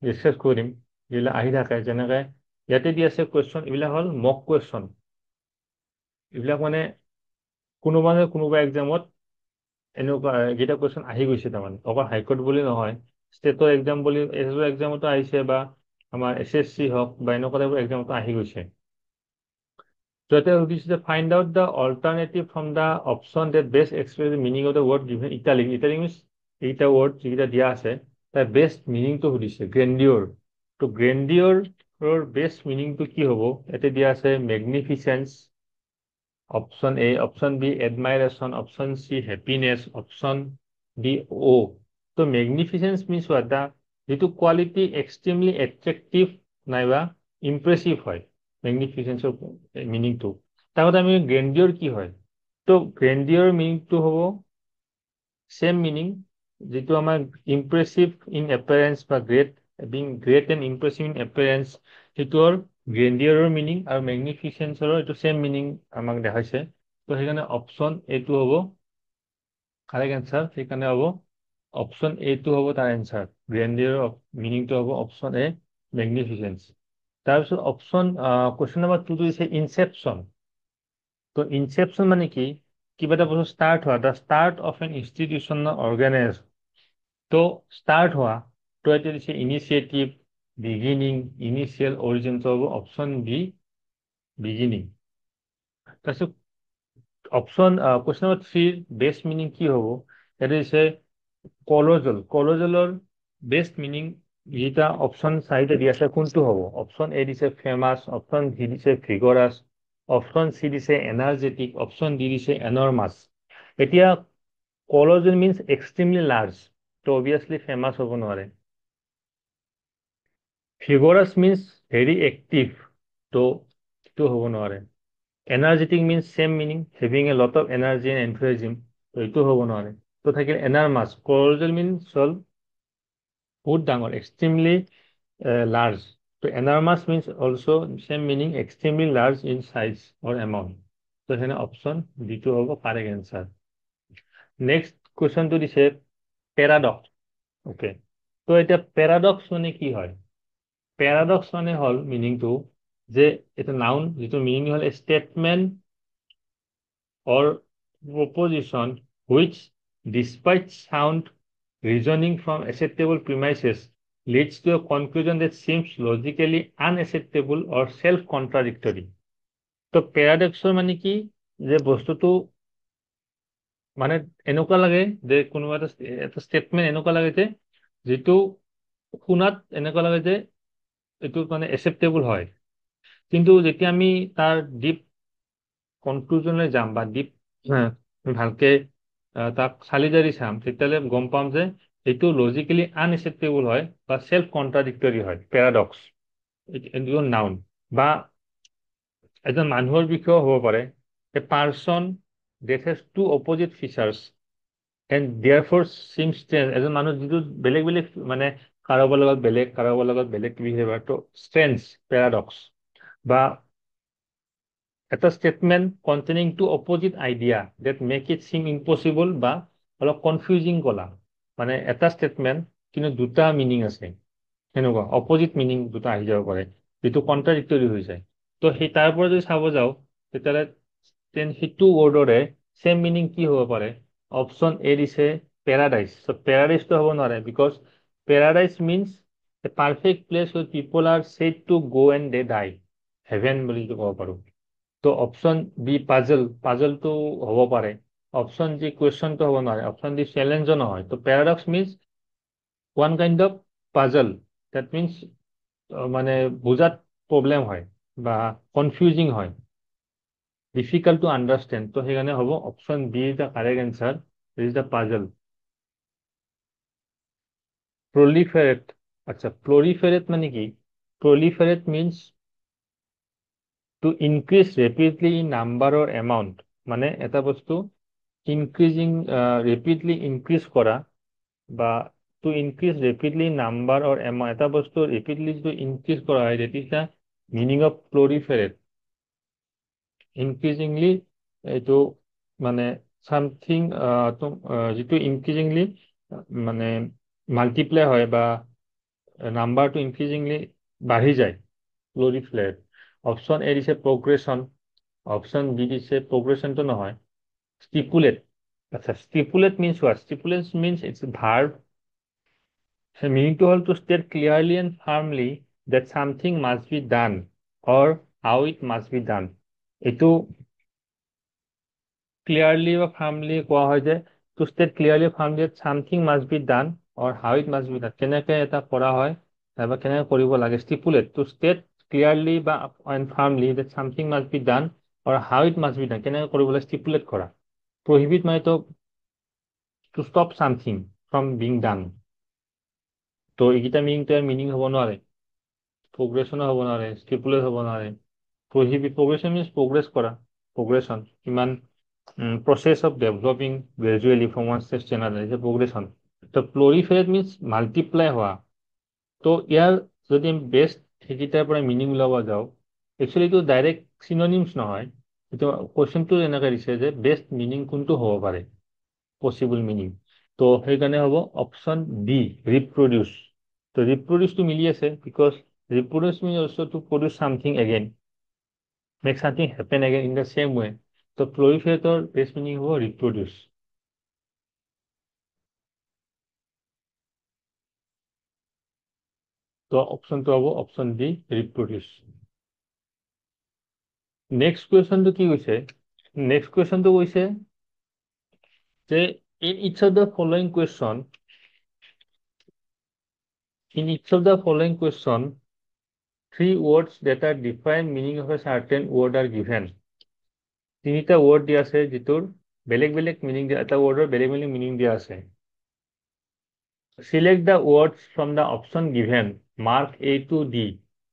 Discuss কৰিম যিবিলাক আহি থাকে যেনেকৈ ইয়াতে দি আছে কুৱেশ্যন এইবিলাক হ'ল মক কুৱেশ্যন এইবিলাক মানে কোনোবা এক্সামত এনেকুৱা যেটা কুৱেশ্যন আহি গৈছে তাৰমানে অকল হাইকোৰ্ট বুলি নহয় ষ্টেটৰ এক্সাম বুলি এছএছৰ এক্সামতো আহিছে বা আমাৰ এছএছচি হওক বা এনেকুৱা টাইপৰ এক্সামতো আহি গৈছে তো এটা সুধিছে যে find out the alternative from the option that best express the meaning of the word given italic means এইটা ৱৰ্ড যিকেইটা দিয়া আছে তাৰ বেষ্ট মিনিংটো সুধিছে গ্ৰেণ্ডিয়ৰ তো গ্ৰেণ্ডিয়ৰৰ বেষ্ট মিনিংটো কি হ'ব ইয়াতে দিয়া আছে magnificence option A option B admiration option C happiness option D অ তো মেগনিফিচেন্স মিনছ হোৱাট দা যিটো কোৱালিটি এক্সট্ৰিমলি এট্ৰেক্টিভ নাইবা ইম্প্ৰেছিভ হয় মেগনিফিচেন্সৰ মিনিংটো তাৰপৰা আমি গ্ৰেণ্ডিয়ৰ কি হয় তো গ্ৰেণ্ডিয়ৰ মিনিংটো হ'ব সেম মিনিং যেটো আমাৰ ইম্প্ৰেছিভ ইন এপিয়াৰেন্স বা গ্ৰেট এণ্ড ইম্প্ৰেছিভ ইন এপিয়াৰেন্স সেইটোৰ গ্ৰেণ্ডিয়ৰৰ মিনিং আৰু মেগনিফিচেন্সৰ এইটো সেম মিনিং আমাক দেখাইছে তো সেইকাৰণে অপশ্যন এটো হ'ব কাৰেক্ট এনসাৰ সেইকাৰণে হ'ব অপশ্যন এটো হ'ব তাৰ এনসাৰ গ্ৰেণ্ডিয়ৰৰ মিনিংটো হ'ব অপশ্যন এ মেগনিফিচেন্স তাৰপিছত অপশ্যন কুৱেশ্যন নম্বৰ 2 দিছে ইনসেপশ্যন তো ইনসেপশ্যন মানে কি কিবা এটা বস্তু ষ্টাৰ্ট হোৱা the start of an institution organise তো ষ্টাৰ্ট হোৱা তো এইটো দিছে ইনিচিয়েটিভ বিগিনিং ইনিচিয়েল অৰিজিন তো হ'ব অপশ্যন বি বিগিনিং তাৰপিছত option question number 3 best meaning কি হ'ব এটা দিছে কলজলৰ বেষ্ট মিনিং যেটা অপশ্যন 4টা দিয়া আছে কোনটো হ'ব অপশ্যন এ দিছে ফেমাছ অপশ্যন বি দিছে ভিগৰাছ অপশ্যন সি দিছে এনাৰ্জেটিক অপশ্যন ডি দিছে এনৰ্মাছ এতিয়া কলজল মিনছ এক্সট্ৰিমলি লাৰ্জ তো অবভিয়াছলি ফেমাছ হ'ব নোৱাৰে ভিগৰাছ মিনছ ভেৰি এক্টিভ তো এইটো হ'ব নোৱাৰে energetic means same meaning having A lot of energy and enthusiasm তো এইটো হ'ব নোৱাৰে তো থাকিল এনাৰ্মাছ কলজল মিনছ হ'ল বহুত ডাঙৰ এক্সট্ৰিমলি লাৰ্জ তো enormous means also' same meaning extremely large in size or amount তো সেইকাৰণে অপশ্যন ডিটো হ'ব কাৰেক্ট এনচাৰ নেক্সট কুৱেশ্যনটো দিছে পেৰাডক্স ওকে তো এতিয়া পেৰাডক্স মানে কি হয় পেৰাডক্স মানে হ'ল মিনিংটো যে এটা নাউন যেটো মিনিং হ'ল এ statement or proposition which, despite sound reasoning from acceptable premises, leads to a conclusion that seems logically unacceptable or self-contradictory. তো প্যাৰাডক্সৰ মানে কি যে বস্তুটো মানে এনেকুৱা লাগে যে কোনোবা এটা স্টেটমেন্ট এনেকুৱা লাগে যে যেটো শুনাত এনেকুৱা লাগে যে এটো মানে একসেপ্টেবল হয় কিন্তু যেতিয়া আমি তাৰ ডিপ কনক্লুজনলৈ যাম বা ডিপ ভালকে তাক চালি জাৰি চাম তেতিয়ালে গম পাম যে এইটো লজিক্যালি আনএক্সেপ্টেবল হয় বা সেলফ কন্ট্ৰাডিক্টৰি হয় প্যাৰাডক্স এইটো নাউন বা এজন মানুহৰ বিষয়ে হ'ব পাৰে a person that has two opposite features and therefore seems strange এজন মানুহ যেটো বেলেগ বেলেগ মানে কাৰোবাৰ লগত বেলেগ বিহেভিয়াৰ তো স্ট্ৰেঞ্জ প্যারাডক্স বা এটা statement containing two opposite idea that make it seem impossible বা অলপ কনফিউজিং কলা মানে এটা স্টেটমেন্ট কিন্তু দুটা মিনিং আছে এনেকুৱা অপোজিট মিনিং দুটা আহি যাব পাৰে যেটো কন্ট্ৰাডিক্টৰি হৈ যায় তো সেই তাৰ পৰা যদি চাব যাও তেতিয়ালে সেইটো ৱৰ্ডৰে সেম মিনিং কি হ'ব পাৰে অপশ্যন এ দিছে প্যাৰাডাইজ সো প্যাৰাডাইজটো হ'ব নোৱাৰে because paradise means a perfect place where people are said to go and they die heaven বুলি ক'ব পাৰো তো অপশ্যন বি পাজলটো হ'ব পাৰে অপশ্যন জি কুৱেশ্যনটো হ'ব নোৱাৰে অপশ্যন ডি চ্যালেঞ্জো নহয় তো paradox means one kind of puzzle that means মানে বুজাত প্ৰবলেম হয় বা কনফিউজিং হয় difficult to understand তো সেইকাৰণে হ'ব option B is the correct answer is the puzzle proliferate আচ্ছা proliferate মানে কি proliferate means to increase rapidly in number or amount মানে এটা বস্তু increasing rapidly increase করা বা to increase rapidly number or amount এটা বস্তু rapidly to increase করা হয় that is the meaning of proliferate increasingly এইটো মানে something যেটো increasingly মানে multiply হয় বা নাম্বাৰটো ইনক্ৰিজিংলি বাঢ়ি যায় ক্লৰিফ্লেয়াৰ অপশ্যন এ দিছে progression অপশ্যন বি দিছে progressionটো নহয় stipulate আচ্ছা stipulate means what stipulate means it's a verb so meaning to hold to state clearly and firmly that something must be done or how it must be done এইটো clearly or firmly কোৱা হয় যে to state clearly or firmly that something must be done or how it must be done কেনেকৈ এটা কৰা হয় নাইবা কেনেকৈ কৰিব লাগে stipulate to state clearly বা and firmly that something must be done or how it must be done কেনেকৈ কৰিবলৈ stipulate কৰা prohibit মানে তো to stop something from being done তো এইকেইটা মিনিংটো মিনিং হ'ব নোৱাৰে progression হ'ব নোৱাৰে stipulate হ'ব নোৱাৰে prohibit progression means progress কৰা progression কিমান process of developing gradually from one stage to another is a progression তো proliferate means multiply হোৱা তো ইয়াৰ যদি আমি বেষ্ট সেইকেইটাৰ পৰা মিনিং ওলাব যাওঁ একচুৱেলি এইটো ডাইৰেক্ট চিননিমছ নহয় এইটো কুৱেশ্যনটো এনেকৈ দিছে যে বেষ্ট মিনিং কোনটো হ'ব পাৰে পচিবল মিনিং তো সেইকাৰণে হ'ব অপশ্যন ডি ৰিপ্ৰডিউচ তো ৰিপ্ৰডিউচটো মিলি আছে because reproduce mean also' to produce something again make something happen again in the same way তো প্লৰিফেটৰ বেষ্ট মিনিং হ'ব ৰিপ্ৰডিউচ তো অপশ্যনটো হ'ব অপশ্যন ডি ৰিপ্ৰডিউচ নেক্সট কুৱেশ্যনটো কি কৈছে নেক্সট কুৱেশ্যনটো কৈছে যে in each of the following question three words that are defined meaning of a certain word are given তিনিটা word দিয়া আছে যিটোৰ বেলেগ বেলেগ মিনিং দিয়া এটা wordৰ বেলেগ বেলেগ মিনিং দিয়া আছে select the words from the option given mark A to D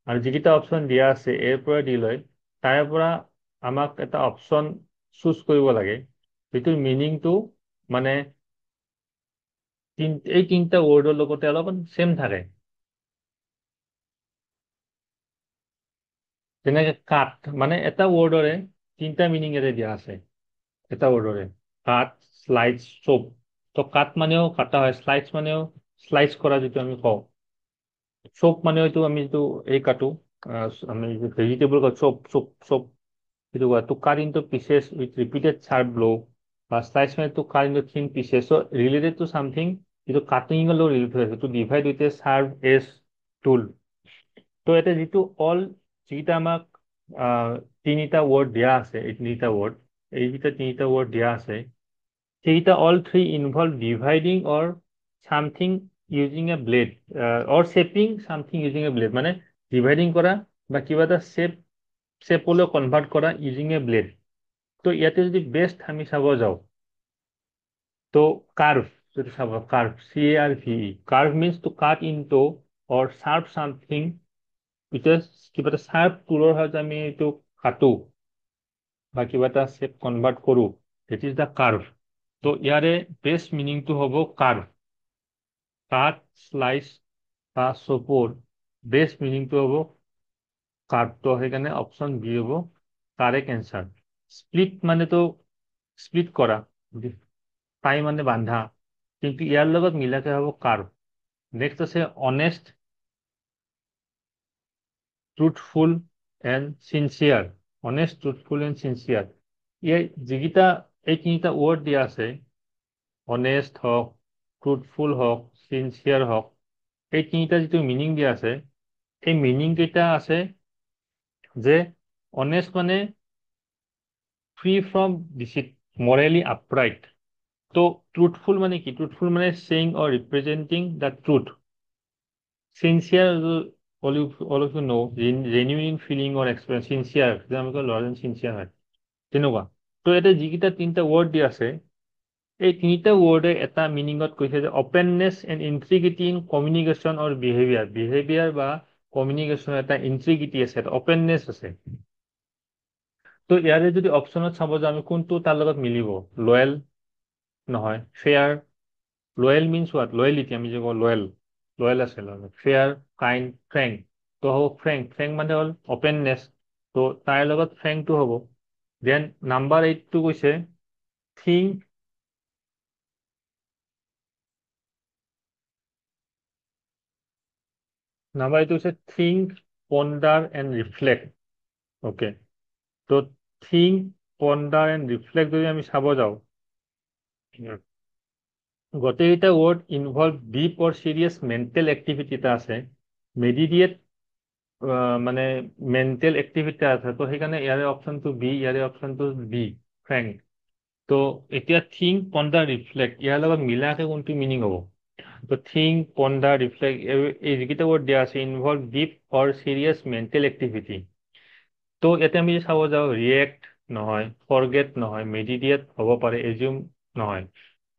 আৰু যিকেইটা অপশ্যন দিয়া আছে এৰ পৰা ডি লৈ তাৰে পৰা আমাক এটা অপশ্যন চুজ কৰিব লাগে যিটোৰ মিনিংটো মানে এই তিনিটা ৱৰ্ডৰ লগতে অলপমান চেম থাকে যেনেকে কাট মানে এটা ৱৰ্ডৰে তিনিটা মিনিং ইয়াতে দিয়া আছে এটা ৱৰ্ডৰে কাট স্লাইচ চপ তো কাট মানেও কাটা হয় স্লাইচ মানেও স্লাইচ কৰা যিটো আমি কওঁ চপ মানে হয়তো আমি যিটো এই কাটো আমি ভেজিটেবল চপ চপ চপ সেইটো কয় to cut into pieces with repeated sharp blow বা স্লাইচ মানে to cut into thin pieces so' related to something যিটো কাটিঙৰ লগত ৰিলেটেড হৈছে to divide with a sharp edge tool তো ইয়াতে যিটো অল যিকেইটা আমাক তিনিটা ৱৰ্ড দিয়া আছে এই তিনিটা ৱৰ্ড এইকেইটা তিনিটা ৱৰ্ড দিয়া আছে সেইকেইটা all three involve dividing or something using a blade or shaping something using a blade মানে ডিভাইডিং কৰা বা কিবা এটা শেপলৈ কনভাৰ্ট কৰা ইউজিং এ ব্লেড তো ইয়াতে যদি বেষ্ট আমি চাব যাওঁ তো কাৰ্ভ যদি চাব carve CARVE carve means to cut into or sharp something এতিয়া কিবা এটা শাৰ্প টুলৰ সহায়ত আমি এইটো কাটো বা কিবা এটা শেপ কনভাৰ্ট কৰোঁ দেট ইজ দ্য কাৰ্ভ তো ইয়াৰে বেষ্ট মিনিংটো হ'ব কাৰ্ভ কাট স্লাইচ বা চপৰ বেষ্ট মিনিংটো হ'ব কাৰ্ভ তো সেইকাৰণে অপশ্যন বি হ'ব কাৰেক্ট এনচাৰ স্প্লিট মানেতো স্প্লিট কৰা টাই মানে বান্ধা কিন্তু ইয়াৰ লগত মিলাকে হ'ব কাৰ্ভ নেক্সট আছে honest truthful and sincere honest truthful and sincere যিকেইটা এই তিনিটা ৱৰ্ড দিয়া আছে অনেষ্ট হওক ট্ৰুথফুল হওক চিনচিয়াৰ হওক এই তিনিটা যিটো মিনিং দিয়া আছে এই মিনিং কেইটা আছে যে অনেষ্ট মানে free from deceit morally upright তো ট্ৰুথফুল মানে কি ট্ৰুথফুল মানে saying or representing the truth sincere all of you know genuine feeling or experience sincere যে আমি কওঁ ল'ৰাজন চিনচিয়াৰ হয় তেনেকুৱা তো ইয়াতে যিকেইটা তিনিটা ৱৰ্ড দিয়া আছে এই তিনিটা ৱৰ্ডে এটা মিনিঙত কৈছে যে openness and integrity in communication or behaviour বা কমিউনিকেশ্যন এটা ইণ্ট্ৰিগিটি আছে এটা অপেননেছ আছে তো ইয়াৰে যদি অপশ্যনত চাব যে আমি কোনটো তাৰ লগত মিলিব লয়েল নহয় ফেয়াৰ লয়েল মিনছ হোৱাট লয়েলিটি আমি যে কওঁ লয়েল আছে ফেয়াৰ কাইণ্ড ফ্ৰেংক তো হ'ব ফ্ৰেংক মানে হ'ল অপেননেছ তো তাৰ লগত ফ্ৰেংকটো হ'ব দেন নাম্বাৰ 8টো কৈছে থিংক নাম্বাৰ এইটো হৈছে থিংক, পণ্ডাৰ এণ্ড ৰিফ্লেক্ট। অ'কে, তো থিংক, পণ্ডাৰ এণ্ড ৰিফ্লেক্ট যদি আমি চাব যাওঁ, গোটেইকেইটা ৱৰ্ড ইনভলভ ডিপ অৰ চিৰিয়াছ মেণ্টেল এক্টিভিটি এটা আছে, মেডিটেট মানে মেণ্টেল এক্টিভিটি আছে। তো সেইকাৰণে ইয়াৰে অপশ্যনটো বি, ইয়াৰে অপশ্যনটো বি, ফ্ৰেংক। তো এতিয়া থিংক, পণ্ডাৰ, ৰিফ্লেক্ট ইয়াৰ লগত মিলাকে কোনটো মিনিং হ'ব? তো থিংক, পণ্ডাৰ, ৰিফ্লেক্ট এই যিকেইটা ৱৰ্ড দিয়া আছে ইনভলভ ডিপ অৰ চিৰিয়াছ মেণ্টেল এক্টিভিটি। তো ইয়াতে আমি চাব যাওঁ, ৰিয়েক্ট নহয়, ফৰগেট নহয়, মেডিটেট হ'ব পাৰে, এজিউম নহয়।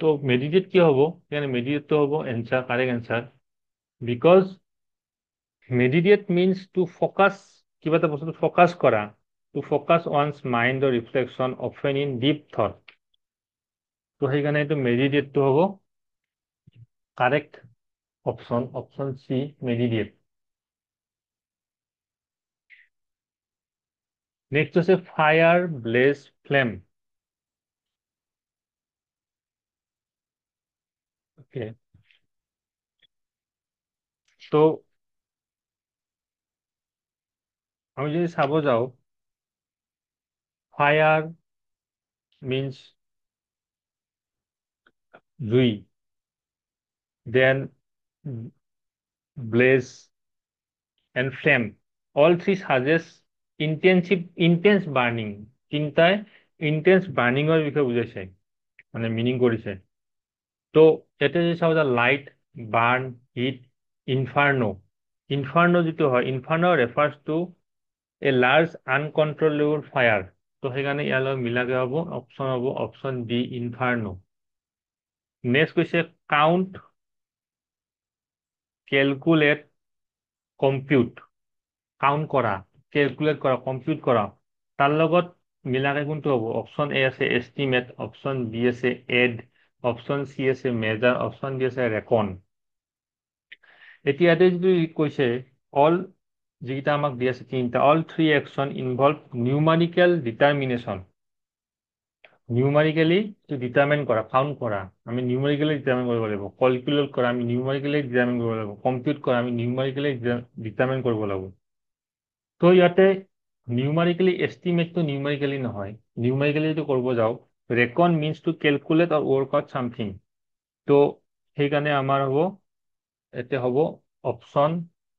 তো মেডিটেট কি হ'ব? সেইকাৰণে মেডিটেটটো হ'ব answer, correct answer. Because meditate means to focus, কিবা এটা বস্তুটো ফ'কাছ কৰা, to focus one's mind or reflection often in deep thought. তো সেইকাৰণে এইটো মেডিটেটটো হ'ব correct option, option C, meditate. Next হৈছে ফায়াৰ, ব্লেজ, ফ্লেম। অ'কে, তো আমি যদি চাব যাওঁ, ফায়াৰ মিনছ জুই, then blaze and flame, all three suggest intense burning. তিনটাই intense burning এর বিষয়ে বুঝাইছে, মানে মিনিং কৰিছে। তো ইয়াতে যদি চাওঁ যে light, burn, heat, inferno. Inferno যিটো হয়, inferno refers to a large uncontrollable fire. তো সেইকাৰণে ইয়াৰ লগত মিলাকে হ'ব, অপশ্যন হ'ব অপশ্যন ডি, ইনফাৰ্নো। নেক্সট কৈছে কাউণ্ট, কেলকুলেট, কম্পিউট। কাউণ্ট কৰা, কেলকুলেট কৰা, কম্পিউট কৰা, তাৰ লগত মিলাকে কোনটো হ'ব? অপশ্যন এ আছে এষ্টিমেট, অপশ্যন বি আছে এড, অপশ্যন চি আছে মেজাৰ, অপশ্যন ডি আছে ৰেকন। এতিয়া ইয়াতে যিটো কৈছে অল, যিকেইটা আমাক দি আছে তিনিটা, all three action involve numerical determination. Numerically determine কৰা, কাউণ্ট কৰা, আমি নিউমাৰিকেলি ডিটাৰমাইন কৰিব লাগিব। কেলকুলেট কৰা, আমি নিউমাৰিকেলি ডিটাৰমাইন কৰিব লাগিব। কম্পিউট কৰা, আমি নিউমাৰিকেলি ডিটাৰমাইন কৰিব লাগিব। তো ইয়াতে নিউমাৰিকেলি এষ্টিমেটটো নিউমাৰিকেলি নহয়, নিউমাৰিকেলি যদি কৰিব যাওঁ, ৰেকন মিনছ টু কেলকুলেট অৰ ৱৰ্ক আউট ছামথিং। তো সেইকাৰণে আমাৰ হ'ব, এতিয়া হ'ব অপশ্যন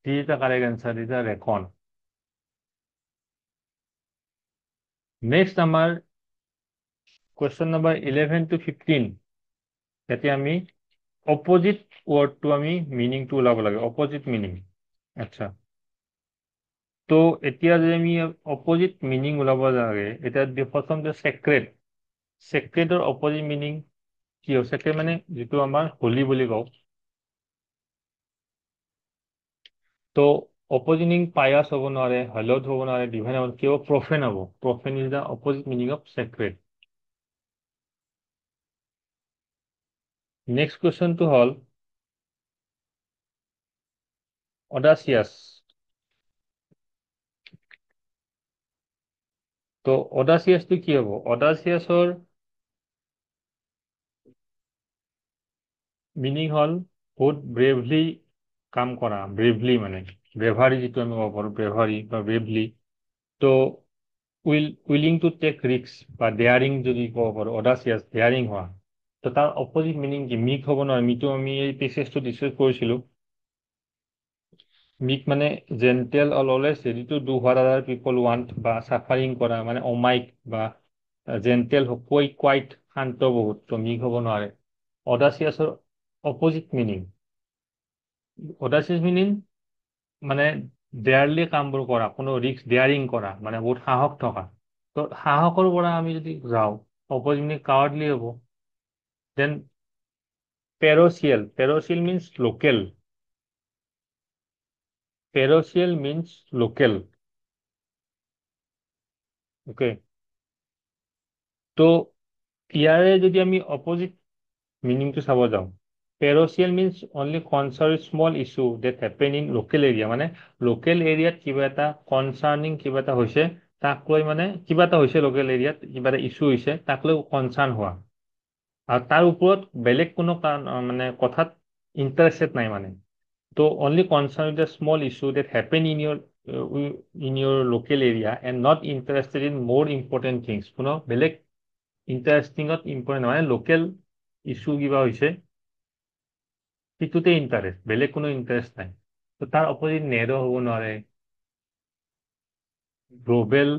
ডি এটা কাৰেক্ট এনচাৰ, এতিয়া ৰেকন। নেক্সট আমাৰ কুৱেশ্যন নম্বৰ 11 to 15, ইয়াতে আমি অপজিট ৱৰ্ডটো আমি মিনিংটো ওলাব লাগে, অপজিট মিনিং। আচ্ছা, তো এতিয়া যদি আমি অপজিট মিনিং ওলাব লাগে, এতিয়া প্ৰথমতে চেক্ৰেট। চেক্ৰেটৰ অপজিট মিনিং কি হ'ব? চেক্ৰেট মানে যিটো আমাৰ হোলী বুলি কওঁ। তো অপজিট মিনিং পায়াছ হ'ব নোৱাৰে, হলদ হ'ব নোৱাৰে, ডিভাইন হ'ব, কিয় প্ৰফেন হ'ব। Profane is the opposite meaning of sacred. Next কুৱেশ্যনটো হ'ল অডাচিয়াছ। তো অডাচিয়াছটো কি হ'ব? অডাচিয়াছৰ মিনিং হ'ল বহুত ব্ৰেভলি কাম কৰা, ব্ৰেভলি মানে ব্ৰেভাৰী, যিটো আমি ক'ব পাৰোঁ ব্ৰেভাৰী বা ব্ৰেভলি। তো উইলিং টু টেক ৰিস্ক বা ডেয়াৰিং যদি ক'ব পাৰোঁ, অডাচিয়াছ ডেয়াৰিং হোৱা। তো তাৰ অপজিট মিনিং কি? মিক হ'ব নোৱাৰে, মিটো আমি এই পেচেজটো ডিছকাছ কৰিছিলোঁ। মিক মানে gentle, always ready to do what আদাৰ পিপল ৱান্ট, বা চাফাৰিং কৰা মানে অমাইক, বা জেণ্টেল কোৱাইট, শান্ত বহুত। তো মিক হ'ব নোৱাৰে। অডাচিয়াছৰ অপজিট মিনিং, অডাচিয়াছ মিনিং মানে ডেয়াৰলি কামবোৰ কৰা, কোনো ৰিস্ক ডেয়াৰিং কৰা, মানে বহুত সাহস থকা। তো সাহসৰ পৰা আমি যদি যাওঁ, অপজিট মিনিং কাৱাৰ্ডলি হ'ব। Then parochial, parochial means local, parochial means local. Okay, তো ইয়াৰে যদি আমি অপজিট মিনিংটো চাব যাওঁ, parochial means only concern small issue that happen in local area, মানে লোকেল এৰিয়াত কিবা এটা কনচাৰ্নিং কিবা এটা হৈছে, তাক লৈ মানে কিবা এটা হৈছে লোকেল এৰিয়াত, কিবা এটা ইছ্যু হৈছে, তাক লৈ কনচাৰ্ন হোৱা, আৰু তাৰ ওপৰত বেলেগ কোনো মানে কথাত ইণ্টাৰেষ্টেড নাই মানে। তো only concern with the small issue that happen in your local area and not interested in more important things. কোনো বেলেগ ইণ্টাৰেষ্টিঙত ইম্পৰ্টেণ্ট মানে লোকেল ইস্যু কিবা হৈছে সেইটোতে ইণ্টাৰেষ্ট, বেলেগ কোনো ইণ্টাৰেষ্ট নাই। তো তাৰ অপজিট নেৰো হ'ব নোৱাৰে, গ্লোবেল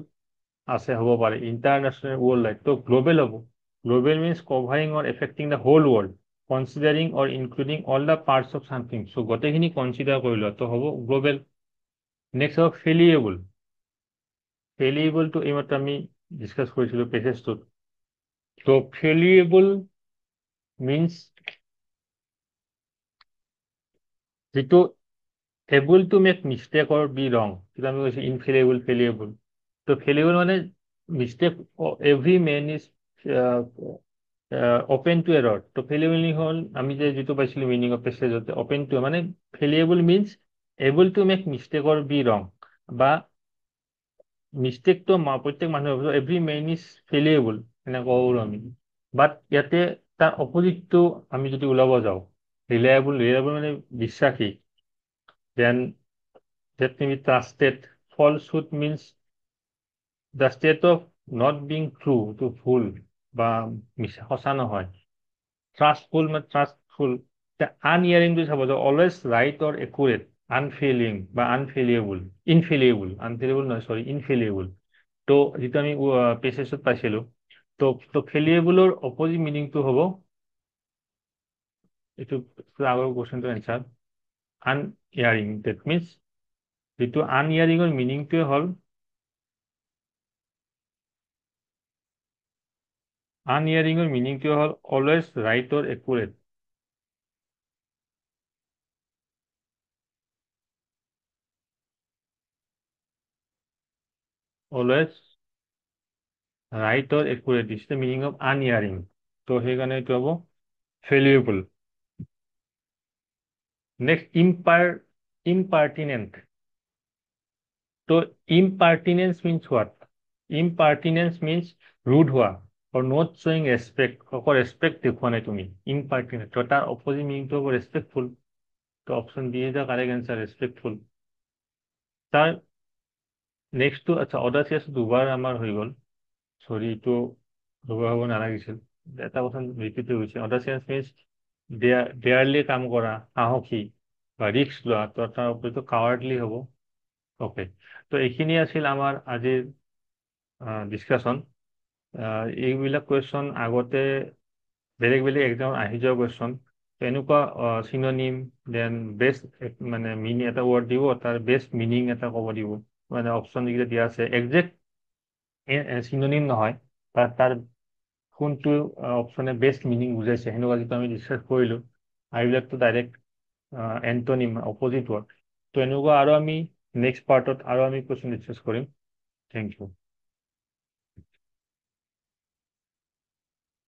আছে হ'ব পাৰে, ইণ্টাৰনেশ্যনেল ৱৰ্ল্ড লাইফ। তো গ্লোবেল হ'ব। Global means covering or affecting the whole world, considering or including all the parts of something. So' গোটেইখিনি কনচিডাৰ কৰি লোৱা তো হ'ব গ্লোবেল। নেক্সট হ'ব ফেলিয়েবল। ফেলিয়েবলটো এইমাত্ৰ আমি ডিছকাছ কৰিছিলোঁ পেজেছটোত। তো ফেলিয়েবল মিনছ যিটো able to make mistake or be wrong, যিটো আমি কৈছোঁ ইনফেলিয়েবল, ফেলিয়েবল। তো ফেলিয়েবল মানে mistake, every man is open to error. তো ফেলিয়েবল হ'ল আমি যে যিটো পাইছিলোঁ মিনিং অফ পেছেজতে, অপেন টু মানে fallible means able to make mistake or be wrong, বা মিষ্টেকটো প্ৰত্যেক মানুহে এভৰি মেন ইজ ফেলিয়েবল এনেকৈ কওঁ আমি। বাট ইয়াতে তাৰ অপজিটটো আমি যদি ওলাব যাওঁ, ৰিলায়েবল, ৰিলায়েবল মানে বিশ্বাসী, then that may be trusted. Falsehood means the state of not being true, to ভুল বা সঁচা নহয়। ট্ৰাষ্টফুল মানে ট্ৰাষ্টফুল। আনইয়াৰিংটো চাব যাওঁ, অলৱেজ ৰাইট অৰ একুৰেট, আনফেইলিং বা আনফেইলিয়েবল, ইনফেইলিয়েবল, আনফেইলিয়েবল নহয়, চৰি, ইনফেইলিয়েবল। তো যিটো আমি পেছেজত পাইছিলোঁ, তো ফেইলিয়েবলৰ অপজিট মিনিংটো হ'ব, এইটো আগৰ কুৱেশ্যনটোৰ এনচাৰ, আনইয়াৰিং। ডেট মিনছ যিটো আনইয়াৰিঙৰ মিনিংটোৱে হ'ল, আনইয়াৰিঙৰ মিনিংটোৱে হ'ল always right or accurate. Always right or accurate is the meaning of unerring. তো সেইকাৰণে এইটো হ'ব ফেলিয়েবল। Next impertinent. তো impertinence means what? Impertinence means rude হোৱা, or not showing respect, অকল ৰেচপেক্ট দেখুওৱা নাই তুমি, ইম্পাৰ্টিনেণ্ট। তো তাৰ অপজিট মিনিংটো হ'ব ৰেচপেক্টফুল। তো option D is the correct answer, respectful. তাৰ নেক্সটটো, আচ্ছা, অডাচিয়াছ দুবাৰ আমাৰ হৈ গ'ল, চৰি, এইটো দুবাৰ হ'ব নালাগিছিল, এটা কথা ৰিপিট হৈ গৈছে। অডাচিয়াছ মিনছ ডেয়াৰলি কাম কৰা, সাহসী বা ৰিস্ক লোৱা। তো তাৰ ওপৰতো কাৱাৰ্ডলি হ'ব। অ'কে, তো এইখিনি আছিল আমাৰ আজিৰ ডিছকাশ্যন। এইবিলাক কুৱেশ্যন আগতে বেলেগ বেলেগ এক্সাম আহি যোৱা কুৱেশ্যন। এনেকুৱা চিননিম, দেন বেষ্ট মানে মিনিং এটা ৱৰ্ড দিব, তাৰ বেষ্ট মিনিং এটা ক'ব দিব। মানে অপশ্যন যিকেইটা দিয়া আছে একজেক্ট চিননিম নহয়, তাৰ কোনটো অপশ্যনে বেষ্ট মিনিং বুজাইছে সেনেকুৱা যিটো আমি ডিছকাছ কৰিলোঁ। আৰু এইবিলাকতো ডাইৰেক্ট এণ্টনিম, অপজিট ৱৰ্ড। তো এনেকুৱা আৰু আমি নেক্সট পাৰ্টত আৰু আমি কুৱেশ্যন ডিছকাছ কৰিম। Thank U.